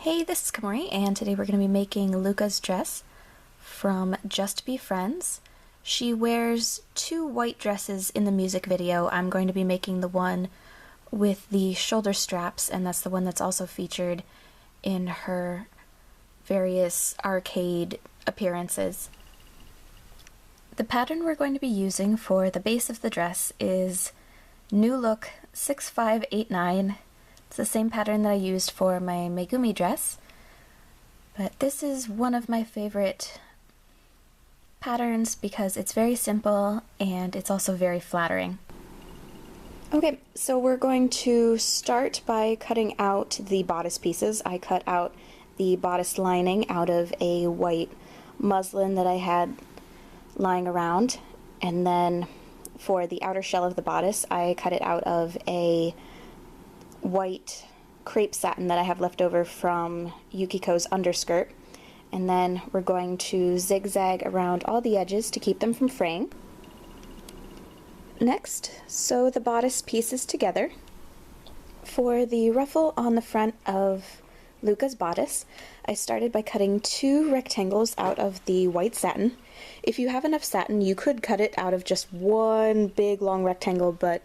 Hey, this is Kamori, and today we're going to be making Luka's dress from Just Be Friends. She wears two white dresses in the music video. I'm going to be making the one with the shoulder straps, and that's the one that's also featured in her various arcade appearances. The pattern we're going to be using for the base of the dress is New Look 6589. It's the same pattern that I used for my Megumi dress, but this is one of my favorite patterns because it's very simple and it's also very flattering. Okay, so we're going to start by cutting out the bodice pieces. I cut out the bodice lining out of a white muslin that I had lying around, and then for the outer shell of the bodice I cut it out of a white crepe satin that I have left over from Yukiko's underskirt, and then we're going to zigzag around all the edges to keep them from fraying. Next, sew the bodice pieces together. For the ruffle on the front of Luka's bodice, I started by cutting two rectangles out of the white satin. If you have enough satin, you could cut it out of just one big long rectangle, but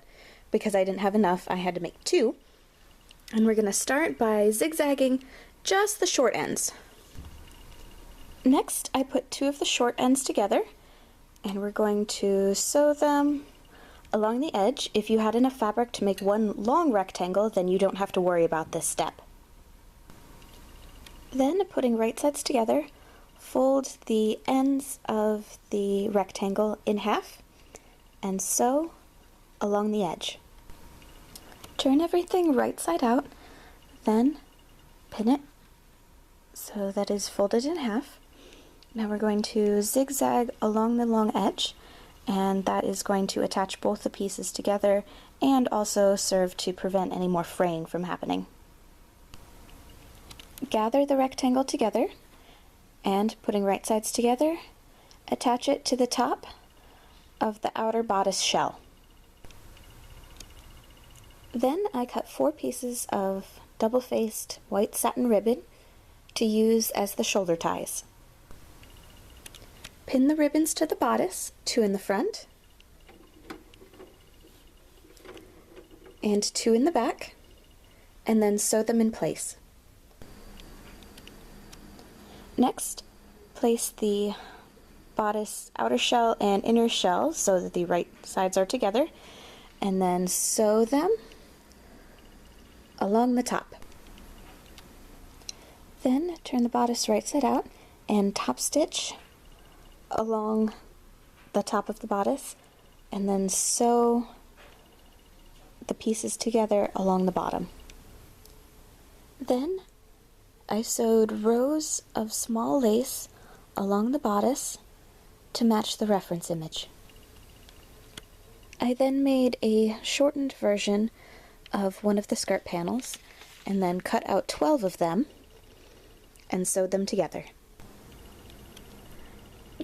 because I didn't have enough, I had to make two. And we're going to start by zigzagging just the short ends. Next, I put two of the short ends together, and we're going to sew them along the edge. If you had enough fabric to make one long rectangle, then you don't have to worry about this step. Then, putting right sides together, fold the ends of the rectangle in half and sew along the edge. Turn everything right side out, then pin it so that is folded in half. Now we're going to zigzag along the long edge, and that is going to attach both the pieces together and also serve to prevent any more fraying from happening. Gather the rectangle together and, putting right sides together, attach it to the top of the outer bodice shell. Then I cut 4 pieces of double-faced white satin ribbon to use as the shoulder ties. Pin the ribbons to the bodice, 2 in the front and 2 in the back, and then sew them in place. Next, place the bodice outer shell and inner shell so that the right sides are together, and then sew them along the top. Then turn the bodice right side out and top stitch along the top of the bodice, and then sew the pieces together along the bottom. Then I sewed rows of small lace along the bodice to match the reference image. I then made a shortened version of one of the skirt panels, and then cut out 12 of them and sewed them together.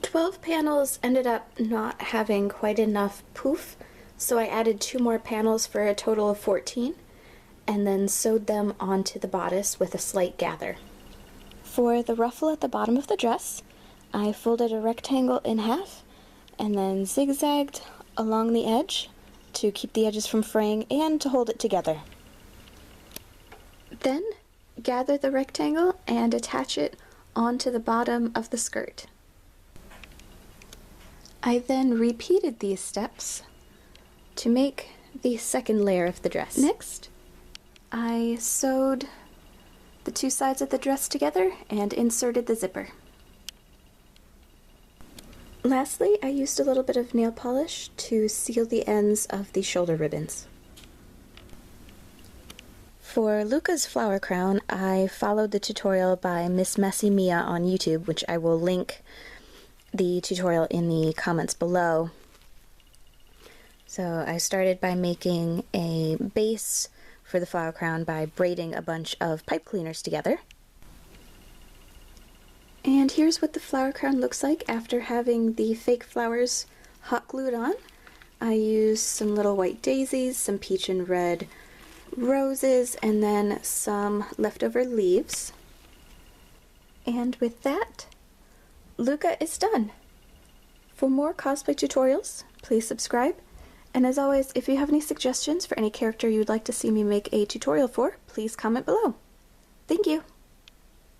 12 panels ended up not having quite enough poof, so I added 2 more panels for a total of 14, and then sewed them onto the bodice with a slight gather. For the ruffle at the bottom of the dress, I folded a rectangle in half and then zigzagged along the edge to keep the edges from fraying and to hold it together. Then gather the rectangle and attach it onto the bottom of the skirt. I then repeated these steps to make the second layer of the dress. Next, I sewed the 2 sides of the dress together and inserted the zipper. Lastly, I used a little bit of nail polish to seal the ends of the shoulder ribbons. For Luka's flower crown, I followed the tutorial by Miss Messy Mia on YouTube, which I will link the tutorial in the comments below. So I started by making a base for the flower crown by braiding a bunch of pipe cleaners together. And here's what the flower crown looks like after having the fake flowers hot glued on. I used some little white daisies, some peach and red roses, and then some leftover leaves. And with that, Luka is done. For more cosplay tutorials, please subscribe. And as always, if you have any suggestions for any character you'd like to see me make a tutorial for, please comment below. Thank you!